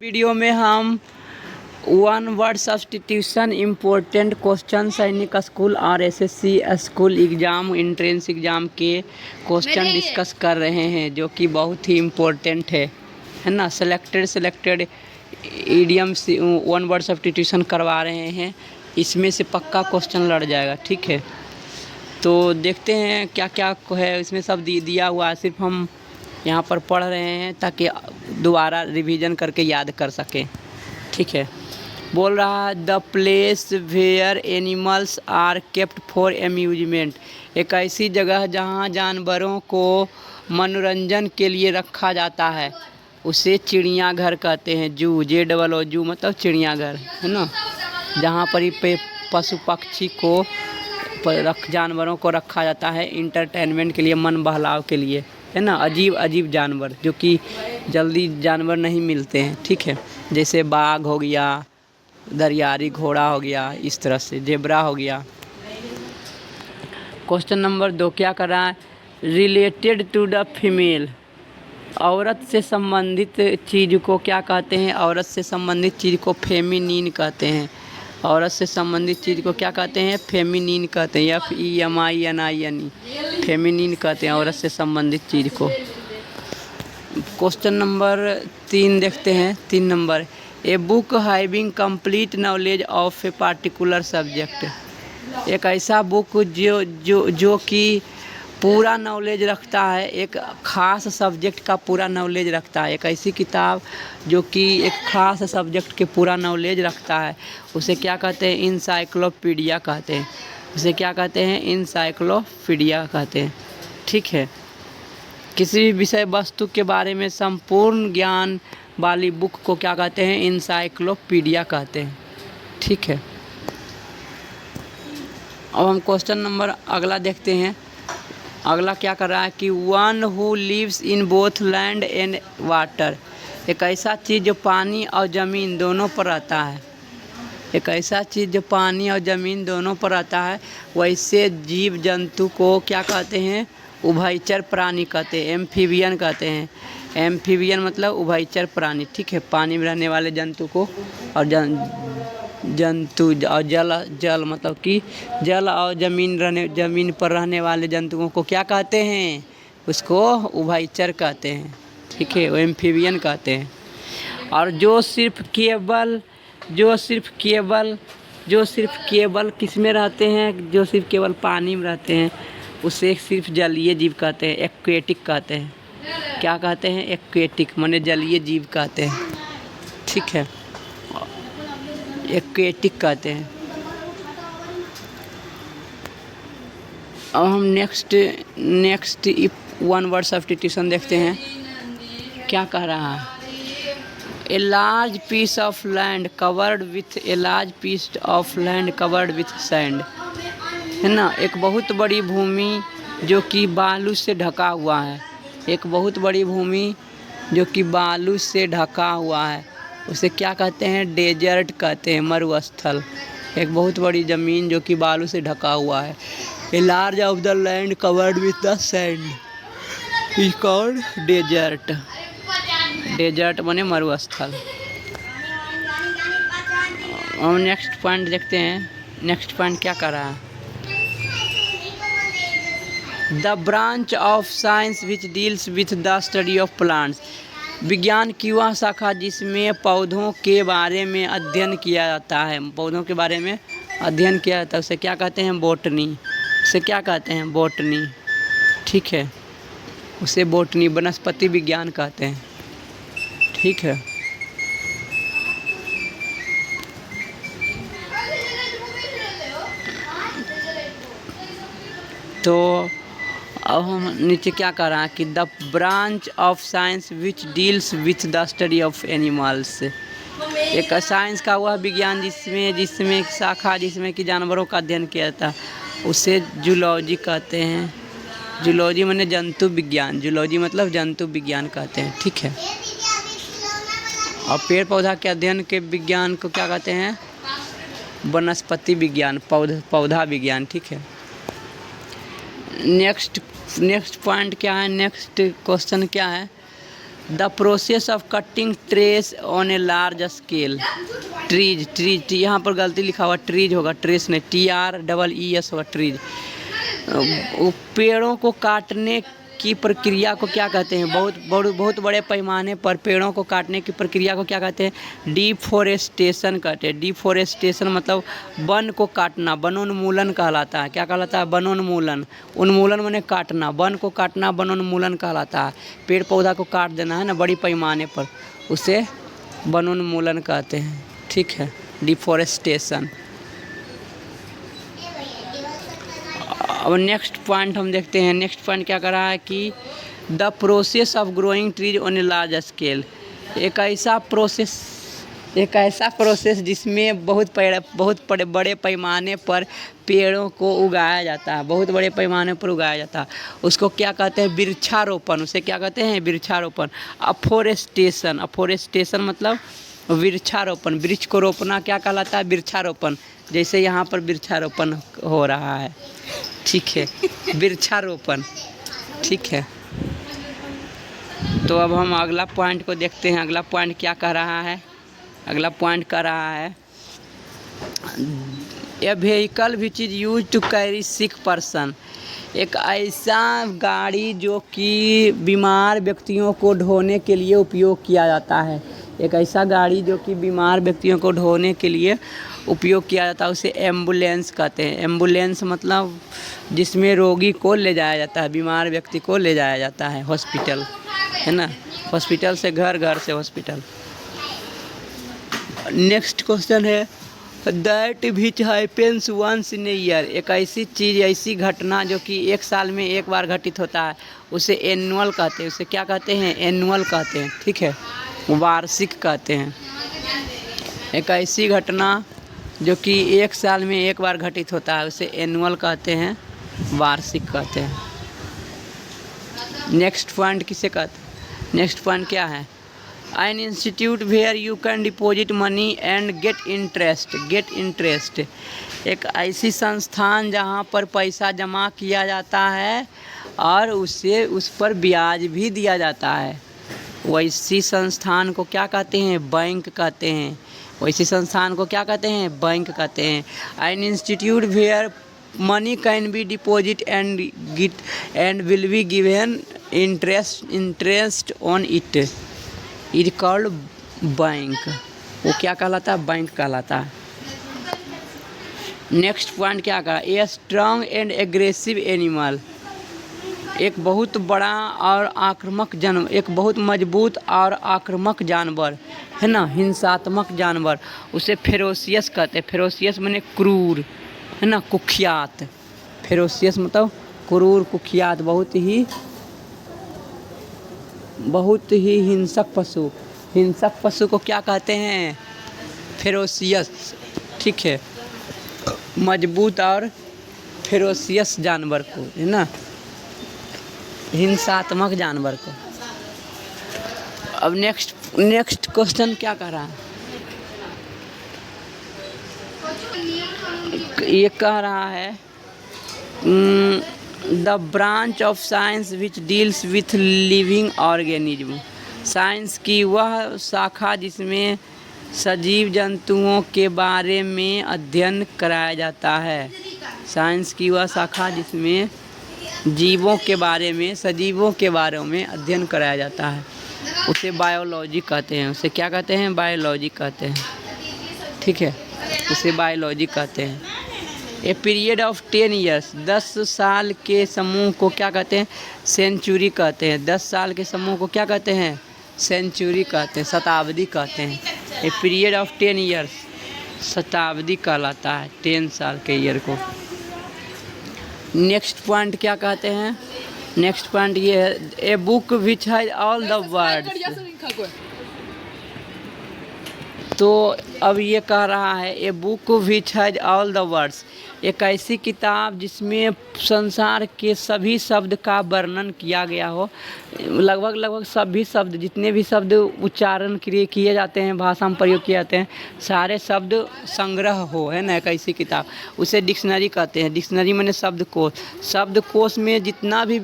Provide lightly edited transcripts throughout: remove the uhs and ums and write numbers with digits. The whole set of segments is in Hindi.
वीडियो में हम one word substitution important question सैनिक स्कूल और SSC school exam entrance exam के क्वेश्चन डिस्कस कर रहे हैं, जो कि बहुत ही इम्पोर्टेंट है ना। Selected idioms one word substitution करवा रहे हैं, इसमें से पक्का क्वेश्चन लड़ जाएगा। ठीक है, तो देखते हैं क्या क्या है इसमें। सब दिया हुआ है, सिर्फ हम यहाँ पर पढ़ रहे हैं ताकि दोबारा रिवीजन करके याद कर सकें। ठीक है, बोल रहा है the place where animals are kept for amusement. एक ऐसी जगह जहाँ जानवरों को मनोरंजन के लिए रखा जाता है, उसे चिड़ियाघर कहते हैं। जू, JOO जू मतलब चिड़ियाघर है ना, जहाँ पर ही पशु पक्षी को जानवरों को रखा जाता है इंटरटेनमेंट के लिए, मन बहलाव के लिए, है ना। अजीब अजीब जानवर जो कि जल्दी जानवर नहीं मिलते हैं। ठीक है, जैसे बाघ हो गया, दरियाई घोड़ा हो गया, इस तरह से जेब्रा हो गया। क्वेश्चन नंबर 2 क्या कर रहा है, रिलेटेड टू द फीमेल। औरत से संबंधित चीज़ को क्या कहते हैं? औरत से संबंधित चीज़ को फेमिनिन कहते हैं। औरत से संबंधित चीज़ को क्या कहते हैं? फेमिनिन कहते हैं। FEMININE, फेमिनिन कहते हैं औरत से संबंधित चीज़ को। क्वेश्चन नंबर 3 देखते हैं। 3 number, a book having complete knowledge of a particular subject. एक ऐसा बुक जो कि पूरा नॉलेज रखता है, एक ख़ास सब्जेक्ट का पूरा नॉलेज रखता है। एक ऐसी किताब जो कि एक ख़ास सब्जेक्ट के पूरा नॉलेज रखता है, उसे क्या कहते हैं? इंसाइक्लोपीडिया कहते हैं। उसे क्या कहते हैं? इंसाइक्लोपीडिया कहते हैं। ठीक है, किसी भी विषय वस्तु के बारे में संपूर्ण ज्ञान वाली बुक को क्या कहते हैं? इंसाइक्लोपीडिया कहते हैं। ठीक है, अब हम क्वेश्चन नंबर अगला देखते हैं। अगला क्या कर रहा है कि one who lives in both land and water. एक ऐसा चीज़ जो पानी और ज़मीन दोनों पर रहता है। एक ऐसा चीज़ जो पानी और ज़मीन दोनों पर रहता है, वैसे जीव जंतु को क्या कहते हैं? उभयचर प्राणी कहते हैं, एम्फीबियन कहते हैं। एम्फीबियन मतलब उभयचर प्राणी। ठीक है, पानी में रहने वाले जंतु को, और जंतु और जल मतलब कि जल और ज़मीन पर रहने वाले जंतुओं को क्या कहते हैं? उसको उभयचर कहते हैं। ठीक है, वो एम्फीबियन कहते हैं। और जो सिर्फ केवल किस में रहते हैं? जो सिर्फ केवल पानी में रहते हैं, उसे सिर्फ जलीय जीव कहते हैं, एक्वेटिक कहते हैं। क्या कहते हैं? एक्वेटिक माने जलीय जीव कहते हैं। ठीक है, एक्वेटिक कहते हैं। अब हम नेक्स्ट वन वर्ड सब्स्टिट्यूशन देखते हैं। क्या कह रहा है? A large piece of land covered with sand. है ना, एक बहुत बड़ी भूमि जो कि बालू से ढका हुआ है। एक बहुत बड़ी भूमि जो कि बालू से ढका हुआ है, उसे क्या कहते हैं? डेजर्ट कहते हैं, मरुस्थल। एक बहुत बड़ी ज़मीन जो कि बालू से ढका हुआ है। A large of the land covered with the sand is called desert. Desert माने मरुस्थल। हम नेक्स्ट पॉइंट देखते हैं। नेक्स्ट पॉइंट क्या कर रहा है? The branch of science which deals with the study of plants. विज्ञान की वह शाखा जिसमें पौधों के बारे में अध्ययन किया जाता है। पौधों के बारे में अध्ययन किया जाता है, उसे क्या कहते हैं? बॉटनी। उसे क्या कहते हैं? बॉटनी। ठीक है, उसे बॉटनी वनस्पति विज्ञान कहते हैं। ठीक है, तो अब हम नीचे क्या कर रहा है कि the branch of science which deals with the study of animals. एक साइंस का वह विज्ञान जिसमें एक शाखा जिसमें कि जानवरों का अध्ययन किया जाता है, उसे जूलॉजी कहते हैं। जूलॉजी माने जंतु विज्ञान। जूलॉजी मतलब जंतु विज्ञान कहते हैं। ठीक है, और पेड़ पौधा के अध्ययन के विज्ञान को क्या कहते हैं? वनस्पति विज्ञान, पौधा विज्ञान। ठीक है, नेक्स्ट पॉइंट क्या है? नेक्स्ट क्वेश्चन क्या है? The process of cutting trace on a large scale. Trees यहाँ पर गलती लिखा हुआ ट्रीज होगा, ट्रेस नहीं, TREES होगा, ट्रीज। पेड़ों को काटने की प्रक्रिया को क्या कहते हैं? बहुत बड़े पैमाने पर पेड़ों को काटने की प्रक्रिया को क्या कहते हैं? डिफोरेस्टेशन कहते हैं। डिफोरेस्टेशन मतलब वन को काटना, वनोन्मूलन कहलाता है। क्या कहलाता है? वनोन्मूलन। उन्मूलन माने काटना, वन को काटना वनोन्मूलन कहलाता है। पेड़ पौधा को काट देना है ना बड़ी पैमाने पर, उसे वनोन्मूलन कहते हैं। ठीक है, डिफोरेस्टेशन। अब नेक्स्ट पॉइंट हम देखते हैं। नेक्स्ट पॉइंट क्या कर रहा है कि the process of growing trees on a large scale. एक ऐसा प्रोसेस जिसमें बहुत बड़े पैमाने पर पेड़ों को उगाया जाता है, बहुत बड़े पैमाने पर उगाया जाता है, उसको क्या कहते हैं? वृक्षारोपण। उसे क्या कहते हैं? वृक्षारोपण। अफोरेस्टेशन मतलब वृक्षारोपण। वृक्ष को रोपना क्या कहलाता है? वृक्षारोपण। जैसे यहाँ पर वृक्षारोपण हो रहा है, ठीक है, वृक्षारोपण। ठीक है, तो अब हम अगला पॉइंट को देखते हैं। अगला पॉइंट क्या कह रहा है? अगला पॉइंट कह रहा है a vehicle which is use to carry sick person. एक ऐसा गाड़ी जो कि बीमार व्यक्तियों को ढोने के लिए उपयोग किया जाता है। एक ऐसा गाड़ी जो कि बीमार व्यक्तियों को ढोने के लिए उपयोग किया जाता है, उसे एम्बुलेंस कहते हैं। एम्बुलेंस मतलब जिसमें रोगी को ले जाया जाता है, बीमार व्यक्ति को ले जाया जाता है हॉस्पिटल, है ना, हॉस्पिटल से घर, घर से हॉस्पिटल। नेक्स्ट क्वेश्चन है that which happens once in a year. एक ऐसी चीज़, ऐसी घटना जो कि एक साल में एक बार घटित होता है, उसे एनुअल कहते हैं। उसे क्या कहते हैं? एनुअल कहते हैं। ठीक है, वार्षिक कहते हैं। एक ऐसी घटना जो कि एक साल में एक बार घटित होता है, उसे एनुअल कहते हैं, वार्षिक कहते हैं। नेक्स्ट पॉइंट किसे कहते हैं? नेक्स्ट पॉइंट क्या है? An institute where you can deposit money and get interest. एक ऐसी संस्थान जहाँ पर पैसा जमा किया जाता है और उस पर ब्याज भी दिया जाता है, वैसी संस्थान को क्या कहते हैं? बैंक कहते हैं। वैसी संस्थान को क्या कहते हैं? बैंक कहते हैं। An institute where money can be deposit and will be given interest on it is called bank. वो क्या कहलाता है? बैंक कहलाता है। नेक्स्ट पॉइंट क्या कहा? A strong and aggressive animal. एक बहुत बड़ा और आक्रामक जानवर, एक बहुत मजबूत और आक्रामक जानवर, है ना, हिंसात्मक जानवर, उसे फेरोसियस कहते हैं। फेरोसियस माने क्रूर, है ना, कुख्यात। फेरोसियस मतलब क्रूर, कुख्यात, बहुत ही हिंसक पशु। हिंसक पशु को क्या कहते हैं? फेरोसियस। ठीक है, मजबूत और फेरोसियस जानवर को, है ना, हिंसात्मक जानवर को। अब नेक्स्ट क्वेश्चन क्या कह रहा है? ये कह रहा है the branch of science which deals with living organism. Science की वह शाखा जिसमें सजीव जंतुओं के बारे में अध्ययन कराया जाता है। साइंस की वह शाखा जिसमें जीवों के बारे में, सजीवों के बारे में अध्ययन कराया जाता है, उसे बायोलॉजी कहते हैं। उसे क्या कहते हैं? बायोलॉजी कहते हैं। ठीक है, उसे बायोलॉजी कहते हैं। ए पीरियड ऑफ 10 ईयर्स, 10 साल के समूह को क्या कहते हैं? सेंचुरी कहते हैं। 10 साल के समूह को क्या कहते हैं? सेंचुरी कहते हैं, शताब्दी कहते हैं। ए पीरियड ऑफ 10 ईयर्स शताब्दी कहलाता है, 10 साल के ईयर को। नेक्स्ट पॉइंट क्या कहते हैं? नेक्स्ट पॉइंट ये है a book which has all the words. तो अब ये कह रहा है a book which has all the words, एक ऐसी किताब जिसमें संसार के सभी शब्द का वर्णन किया गया हो। लगभग सभी शब्द, जितने भी शब्द उच्चारण किए जाते हैं, भाषा में प्रयोग किए जाते हैं, सारे शब्द संग्रह हो, है ना, एक ऐसी किताब, उसे डिक्शनरी कहते हैं। डिक्शनरी माने शब्दकोश। शब्दकोश में जितना भी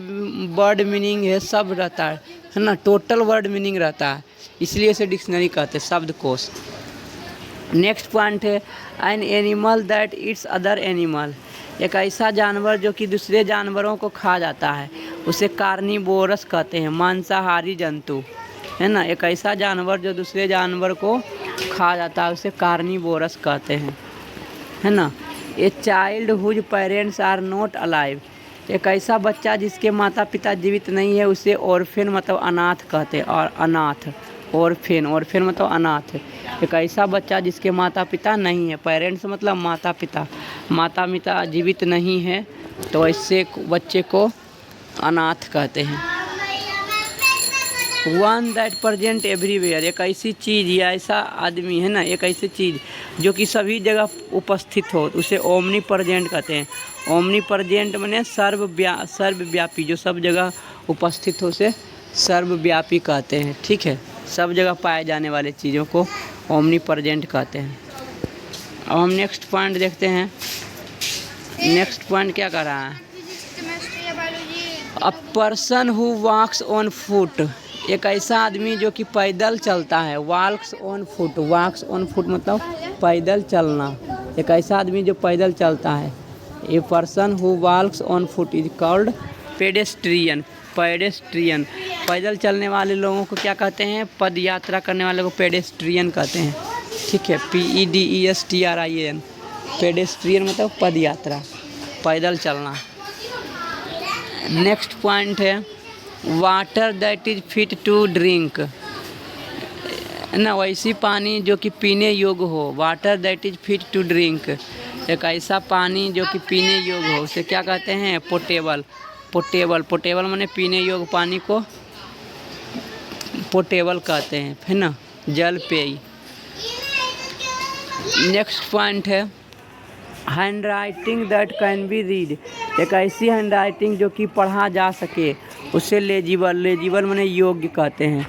वर्ड मीनिंग है सब रहता है, है ना, टोटल वर्ड मीनिंग रहता है, इसलिए इसे डिक्शनरी कहते हैं, शब्दकोश। नेक्स्ट पॉइंट है an animal that it's other animal, एक ऐसा जानवर जो कि दूसरे जानवरों को खा जाता है, उसे कार्निवोरस कहते हैं, मांसाहारी जंतु, है ना। एक ऐसा जानवर जो दूसरे जानवर को खा जाता है उसे कार्निवोरस कहते हैं, है ना। A child whose parents are not alive, एक ऐसा बच्चा जिसके माता पिता जीवित नहीं है उसे ऑर्फेन मतलब अनाथ कहते हैं, और अनाथ ऑर्फेन, ऑर्फेन मतलब अनाथ। एक ऐसा बच्चा जिसके माता पिता नहीं है, पेरेंट्स मतलब माता पिता, माता पिता जीवित नहीं है तो ऐसे बच्चे को अनाथ कहते हैं। वन दैट प्रेजेंट एवरीवेयर, एक ऐसी चीज़ या ऐसा आदमी, है ना, एक ऐसी चीज़ जो कि सभी जगह उपस्थित हो उसे ओमनी प्रेजेंट कहते हैं। ओमनी प्रेजेंट माने सर्वव्यापी, जो सब जगह उपस्थित हो उसे सर्वव्यापी कहते हैं, ठीक है। सब जगह पाए जाने वाले चीज़ों को ओमनी प्रेजेंट कहते हैं। अब हम नेक्स्ट पॉइंट देखते हैं। नेक्स्ट पॉइंट क्या कर रहा है, a person who walks on foot, एक ऐसा आदमी जो कि पैदल चलता है, walks on foot, walks on foot मतलब पैदल चलना, एक ऐसा आदमी जो पैदल चलता है, a person who walks on foot is called pedestrian, pedestrian, पैदल चलने वाले लोगों को क्या कहते हैं, पद यात्रा करने वाले को पेडेस्ट्रियन कहते हैं, ठीक है, PEDESTRIAN, पेडेस्ट्रियन मतलब पद यात्रा, पैदल चलना। नेक्स्ट पॉइंट है water that is fit to drink, ना वैसी पानी जो कि पीने योग्य हो, water that is fit to drink, एक ऐसा पानी जो कि पीने योग्य हो उसे क्या कहते हैं, पोटेबल, पोटेबल, पोटेबल माने पीने योग्य पानी को पोटेबल कहते हैं, है ना, जल पेय। नेक्स्ट पॉइंट है hand writing that can be read, एक ऐसी हैंड राइटिंग जो कि पढ़ा जा सके उसे लेजिबल, लेजिबल माने योग्य कहते हैं।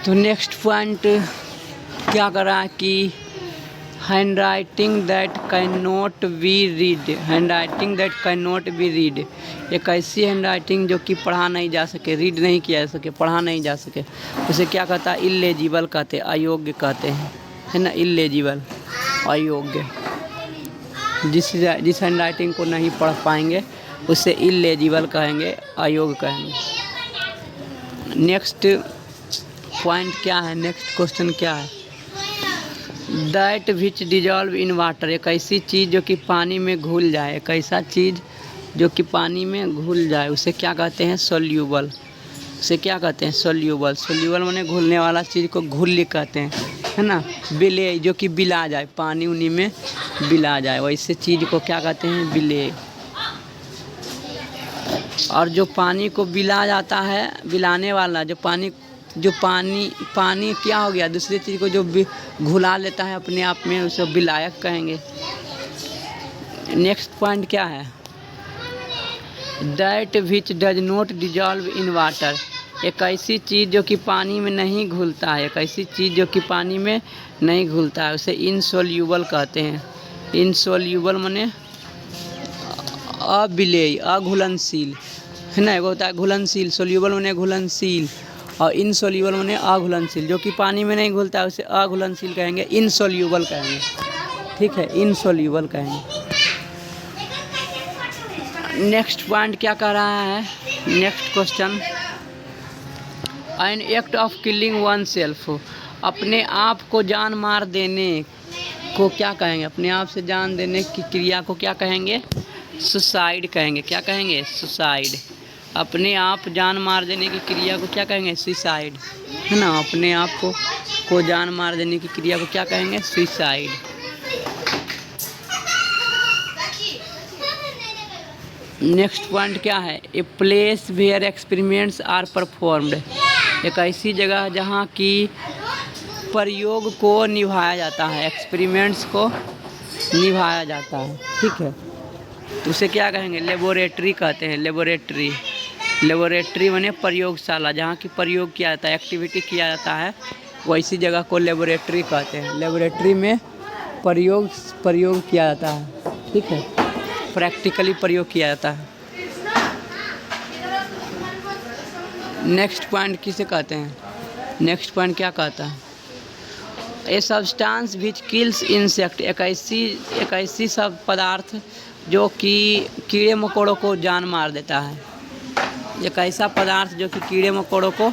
तो नेक्स्ट पॉइंट क्या कर रहा है कि hand writing that can not be read, hand writing that can not be read, एक ऐसी हैंड राइटिंग जो कि पढ़ा नहीं जा सके, रीड नहीं किया जा सके, पढ़ा नहीं जा सके, उसे क्या कहता है, इलेजिबल कहते हैं, अयोग्य कहते हैं, है ना, इलेजिबल, अयोग्य। जिस हैंड राइटिंग को नहीं पढ़ पाएंगे उसे इलेजिबल कहेंगे, अयोग्य कहेंगे। नेक्स्ट पॉइंट क्या है, नेक्स्ट क्वेश्चन क्या है, that which dissolve in water, एक ऐसी चीज़ जो कि पानी में घुल जाए, एक ऐसा चीज़ जो कि पानी में घुल जाए उसे क्या कहते हैं, सोल्यूबल, उसे क्या कहते हैं, सोल्यूबल, सोल्यूबल माने घुलने वाला चीज़ को घुल्ली कहते हैं, है ना। बिले जो कि बिला जाए, पानी उन्हीं में बिला जाए, वैसे चीज़ को क्या कहते हैं, बिले। और जो पानी को बिला जाता है, बिलाने वाला जो पानी क्या हो गया, दूसरी चीज़ को जो घुला लेता है अपने आप में उसे विलायक कहेंगे। नेक्स्ट पॉइंट क्या है, that which does not dissolve in water, एक ऐसी चीज़ जो कि पानी में नहीं घुलता है, एक ऐसी चीज़ जो कि पानी में नहीं घुलता है उसे इनसोल्यूबल कहते हैं। इनसोल्यूबल माने अविलेय, अघुलनशील, है ना, एगो होता है घुलनशील, सोल्यूबल माने घुलनशील, और इनसोल्यूबल माने अघुलनशील, जो कि पानी में नहीं घुलता है उसे अघुलनशील कहेंगे, इनसोल्यूबल कहेंगे, ठीक है, इनसोल्यूबल कहेंगे। नेक्स्ट पॉइंट क्या कह रहा है, next question, an act of killing one self, अपने आप को जान मार देने को क्या कहेंगे, अपने आप से जान देने की क्रिया को क्या कहेंगे, सुसाइड कहेंगे, क्या कहेंगे, सुसाइड। अपने आप जान मार देने की क्रिया को क्या कहेंगे, सुसाइड, है ना, अपने आप को जान मार देने की क्रिया को क्या कहेंगे, सुसाइड। नेक्स्ट पॉइंट क्या है, a place where experiments are performed, एक ऐसी जगह जहाँ की प्रयोग को निभाया जाता है, एक्सपेरिमेंट्स को निभाया जाता है, ठीक है, तो उसे क्या कहेंगे, लेबोरेटरी कहते हैं, लेबोरेटरी। लेबोरेटरी माने प्रयोगशाला, जहाँ की प्रयोग किया जाता है, एक्टिविटी किया जाता है, वैसी जगह को लेबोरेटरी कहते हैं। लेबोरेटरी में प्रयोग किया जाता है, ठीक है, प्रैक्टिकली प्रयोग किया जाता है। नेक्स्ट पॉइंट किसे कहते हैं? नेक्स्ट पॉइंट क्या कहता है? A substance which kills insect, एक ऐसी सब पदार्थ जो कि कीड़े मकोड़ों को जान मार देता है। एक ऐसा पदार्थ जो कि कीड़े मकोड़ों को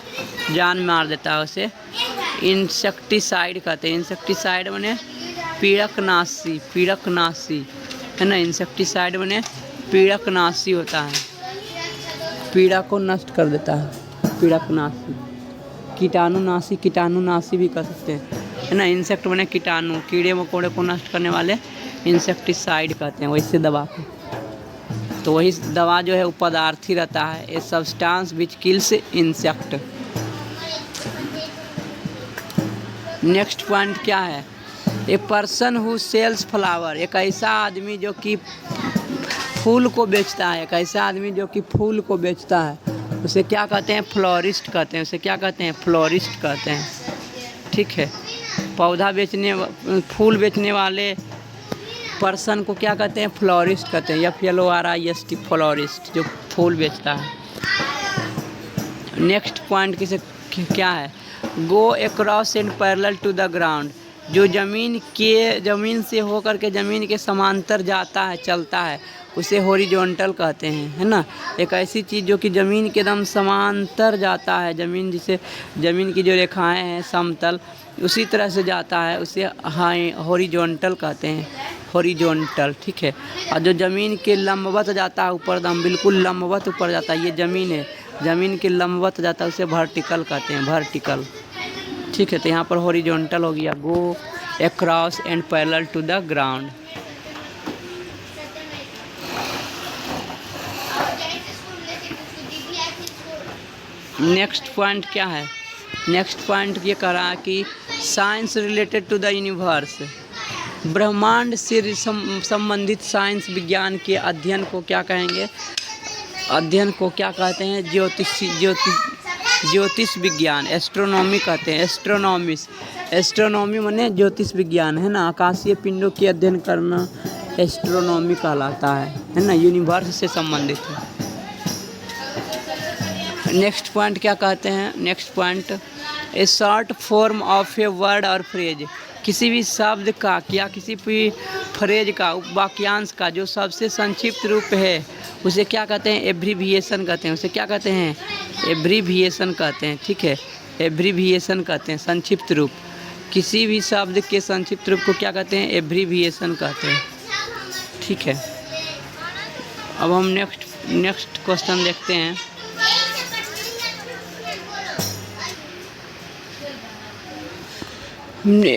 जान मार देता है उसे इंसेक्टिसाइड कहते हैं। इंसेक्टिसाइड माने पीड़कनाशी है ना। इंसेक्टिसाइड माने पीड़कनाशी होता है, पीड़ा को नष्ट कर देता है। पीड़कनाशी, कीटाणुनाशी भी कह सकते हैं है ना। इंसेक्ट माने कीटाणु, कीड़े मकोड़े को नष्ट करने वाले इंसेक्टिसाइड कहते हैं वैसे दवा को। तो वही दवा जो है वो पदार्थ ही रहता है। A substance which kills insect. Next point क्या है? A person who sells flower, एक ऐसा आदमी जो कि फूल को बेचता है। एक ऐसा आदमी जो कि फूल को बेचता है उसे क्या कहते हैं? फ्लोरिस्ट कहते हैं। उसे क्या कहते हैं? फ्लोरिस्ट कहते हैं। ठीक है। फूल बेचने वाले पर्सन को क्या कहते हैं? फ्लोरिस्ट कहते हैं। FLORIST, फ्लोरिस्ट, जो फूल बेचता है। नेक्स्ट पॉइंट क्या है? Go across and parallel to the ground, जो ज़मीन से होकर के ज़मीन के समांतर जाता है, चलता है, उसे हॉरिजॉन्टल कहते हैं है ना। एक ऐसी चीज़ जो कि ज़मीन के एकदम समांतर जाता है, ज़मीन जिसे ज़मीन की जो रेखाएं हैं समतल उसी तरह से जाता है, उसे हॉरिजॉन्टल कहते हैं। हॉरिजॉन्टल, ठीक है। और जो ज़मीन के लंबवत जाता है, ऊपर दम बिल्कुल लंबवत ऊपर जाता है, ये ज़मीन है, ज़मीन के लंबवत जाता है, उसे वर्टिकल कहते हैं। वर्टिकल, ठीक है। तो यहाँ पर हॉरिजॉन्टल हो गया। Go across and parallel to the ground. Next point क्या है? नेक्स्ट पॉइंट ये कह रहा है कि science related to the universe, ब्रह्मांड से संबंधित साइंस विज्ञान के अध्ययन को क्या कहेंगे? अध्ययन को क्या कहते हैं? ज्योतिष विज्ञान, एस्ट्रोनॉमी कहते हैं। एस्ट्रोनॉमी माने ज्योतिष विज्ञान है ना। आकाशीय पिंडों के अध्ययन करना एस्ट्रोनॉमी कहलाता है ना। यूनिवर्स से संबंधित है। नेक्स्ट पॉइंट क्या कहते हैं? Next point, A short form of a word और फ्रेज, किसी भी शब्द का या किसी भी फ्रेज का, वाक्यांश का जो सबसे संक्षिप्त रूप है उसे क्या कहते हैं? एब्रीविएशन कहते हैं। उसे क्या कहते हैं? एब्रीविएशन कहते हैं। ठीक है। एब्रीविएशन कहते हैं, संक्षिप्त रूप। किसी भी शब्द के संक्षिप्त रूप को क्या कहते हैं? एब्रीविएशन कहते हैं। ठीक है। अब हम नेक्स्ट क्वेश्चन देखते हैं।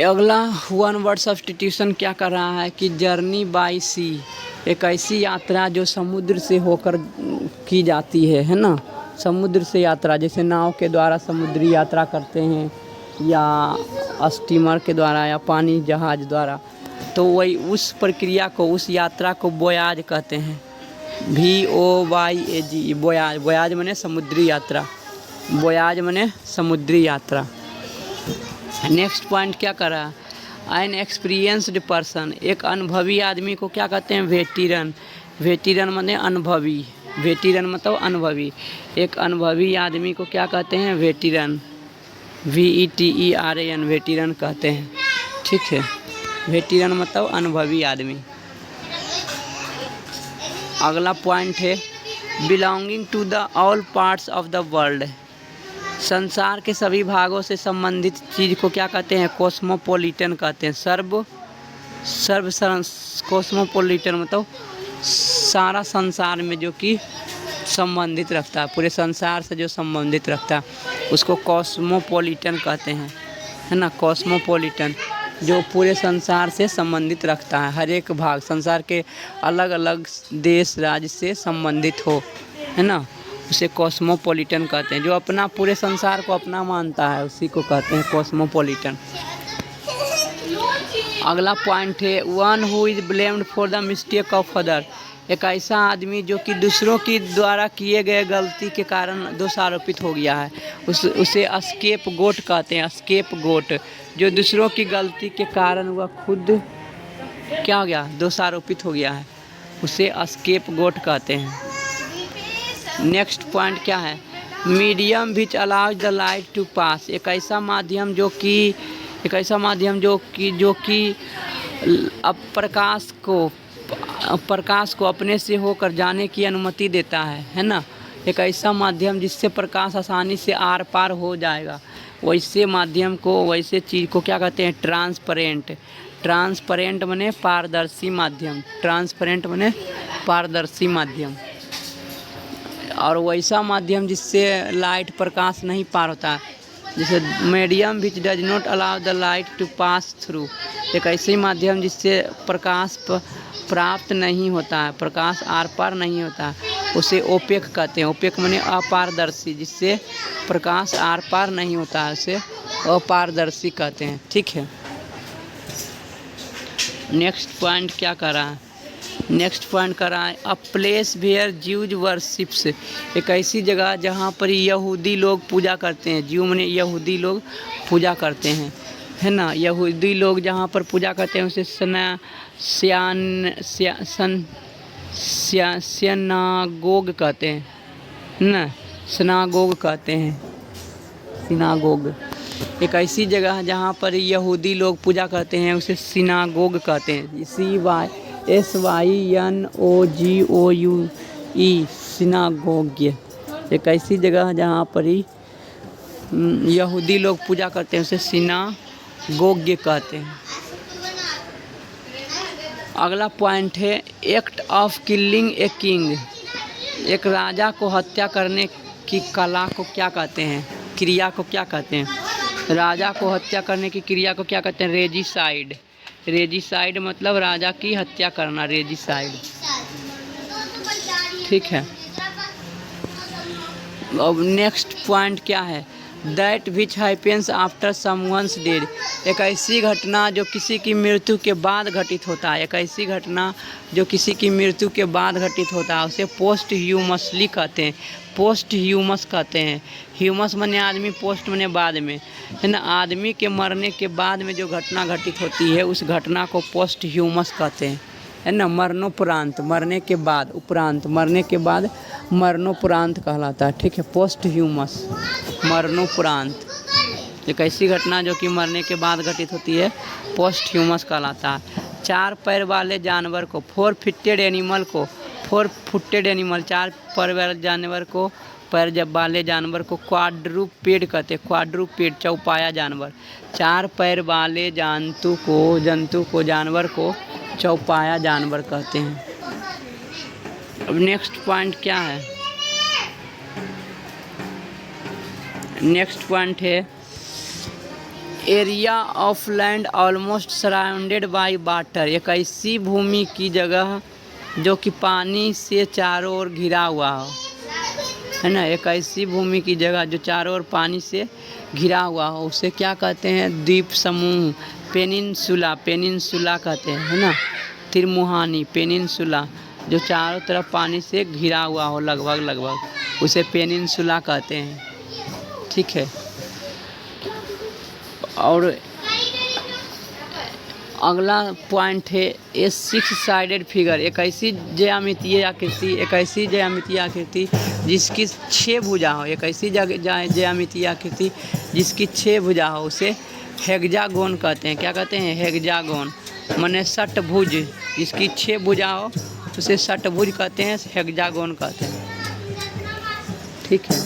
अगला वन वर्ड सब्स्टिट्यूशन क्या कर रहा है कि जर्नी बाय सी, एक ऐसी यात्रा जो समुद्र से होकर की जाती है ना। समुद्र से यात्रा, जैसे नाव के द्वारा समुद्री यात्रा करते हैं या स्टीमर के द्वारा या पानी जहाज़ द्वारा, तो वही उस प्रक्रिया को, उस यात्रा को वोयाज कहते हैं। VOYAG, voyage. वोयाज माने समुद्री यात्रा। वोयाज माने समुद्री यात्रा। नेक्स्ट पॉइंट क्या कर रहा है? एन एक्सपीरियंस्ड पर्सन, एक अनुभवी आदमी को क्या कहते हैं? वेटीरन। वेटीरन माने अनुभवी। वेटीरन मतलब अनुभवी। एक अनुभवी आदमी को क्या कहते हैं? वेटीरन। VETERAN, वेटीरन कहते हैं। ठीक है। वेटीरन मतलब अनुभवी आदमी। अगला पॉइंट है belonging to the all parts of the world, संसार के सभी भागों से संबंधित चीज़ को क्या कहते हैं? कॉस्मोपॉलिटन कहते हैं। कॉस्मोपॉलिटन मतलब सारा संसार में जो कि संबंधित रखता है, पूरे संसार से जो संबंधित रखता है उसको कॉस्मोपॉलिटन कहते हैं है ना। कॉस्मोपॉलिटन जो पूरे संसार से संबंधित रखता है, हर एक भाग संसार के अलग अलग देश राज्य से संबंधित हो है ना, उसे कॉस्मोपॉलिटन कहते हैं। जो अपना पूरे संसार को अपना मानता है उसी को कहते हैं कॉस्मोपॉलिटन। अगला पॉइंट है one who is blamed for the mistake of other, एक ऐसा आदमी जो कि दूसरों की द्वारा किए गए गलती के कारण दोषारोपित हो गया है, उसे स्केप गोट कहते हैं। स्केप गोट, जो दूसरों की गलती के कारण वह खुद क्या हो गया? दोषारोपित हो गया है, उसे स्केप गोट कहते हैं। नेक्स्ट पॉइंट क्या है? Medium which allows the light to pass, एक ऐसा माध्यम जो कि अब प्रकाश को अपने से होकर जाने की अनुमति देता है ना। एक ऐसा माध्यम जिससे प्रकाश आसानी से आर पार हो जाएगा, वैसे माध्यम को, वैसे चीज़ को क्या कहते हैं? ट्रांसपेरेंट। ट्रांसपेरेंट माने पारदर्शी माध्यम, ट्रांसपेरेंट माने पारदर्शी माध्यम। और वैसा माध्यम जिससे लाइट प्रकाश नहीं पार होता, जैसे medium which does not allow the light to pass through, एक ऐसे माध्यम जिससे प्रकाश प्राप्त नहीं होता है, प्रकाश आर पार नहीं होता, उसे ओपेक कहते हैं। ओपेक माने अपारदर्शी, जिससे प्रकाश आर पार नहीं होता है, उसे अपारदर्शी कहते हैं। ठीक है, नेक्स्ट पॉइंट क्या कर रहा है? नेक्स्ट पॉइंट कर रहा है a place where Jews worships, एक ऐसी जगह जहाँ पर यहूदी लोग पूजा करते हैं। ज्यू माने यहूदी लोग पूजा करते हैं, है ना। यहूदी लोग जहाँ पर पूजा करते हैं उसे सिनागोग कहते हैं ना, सिनागोग कहते हैं, सिनागोग। एक ऐसी जगह है जहाँ पर यहूदी लोग पूजा करते हैं, उसे सिनागोग कहते हैं। SYNOGOUE, synagogue. एक ऐसी जगह है जहाँ पर यहूदी लोग पूजा करते हैं, उसे सिनागोग कहते हैं। अगला पॉइंट है act of killing a king, एक राजा को हत्या करने की कला को क्या कहते हैं? क्रिया को क्या कहते हैं? राजा को हत्या करने की क्रिया को क्या कहते हैं? रेजिसाइड। रेजिसाइड मतलब राजा की हत्या करना, रेजिसाइड। ठीक है, अब नेक्स्ट पॉइंट क्या है? That which happens after someone's dead, एक ऐसी घटना जो किसी की मृत्यु के बाद घटित होता है। एक ऐसी घटना जो किसी की मृत्यु के बाद घटित होता है, उसे पोस्ट ह्यूमसली कहते हैं, पोस्ट ह्यूमस कहते हैं। ह्यूमस माने आदमी, पोस्ट माने बाद में, है ना। आदमी के मरने के बाद में जो घटना घटित होती है, उस घटना को पोस्ट ह्यूमस कहते हैं, है ना। मरणोपरांत, मरने के बाद, उपरांत, मरने के बाद मरणोपरांत कहलाता है। ठीक है, पोस्ट ह्यूमस, मरणोपरांत। एक ऐसी घटना जो कि मरने के बाद घटित होती है, पोस्ट ह्यूमस कहलाता है। 4 पैर वाले जानवर को, 4 फुटेड एनिमल को, 4 फुटेड एनिमल, 4 पैर वाले जानवर को, पैर वाले जानवर को क्वाड्रूपेड कहते हैं। क्वाड्रूपेड, चौपाया जानवर। 4 पैर वाले जंतु को जानवर को चौपाया जानवर कहते हैं। अब नेक्स्ट पॉइंट क्या है? नेक्स्ट पॉइंट है area of land almost surrounded by water, एक ऐसी भूमि की जगह जो कि पानी से चारों ओर घिरा हुआ हो, है ना। एक ऐसी भूमि की जगह जो चारों ओर पानी से घिरा हुआ हो, उसे क्या कहते हैं? द्वीप समूह, पेनिनसुला, पेनिनसुला कहते हैं, है ना। तिरमुहानी, पेनिनसुला, जो चारों तरफ पानी से घिरा हुआ हो लगभग, उसे पेनिनसुला कहते हैं। ठीक है, और अगला पॉइंट है ए 6 साइडेड फिगर, एक ऐसी ज्यामितीय आकृति जिसकी 6 भुजा हो। एक ऐसी ज्यामितीय आकृति जिसकी 6 भुजा हो, उसे हेक्सागोन कहते हैं। क्या कहते हैं? हेक्सागोन माने षटभुज, जिसकी 6 भुजा हो उसे षटभुज कहते हैं, हेक्सागोन कहते हैं। ठीक है,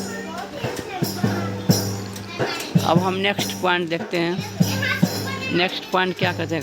अब हम नेक्स्ट पॉइंट देखते हैं। नेक्स्ट पॉइंट क्या कहते हैं?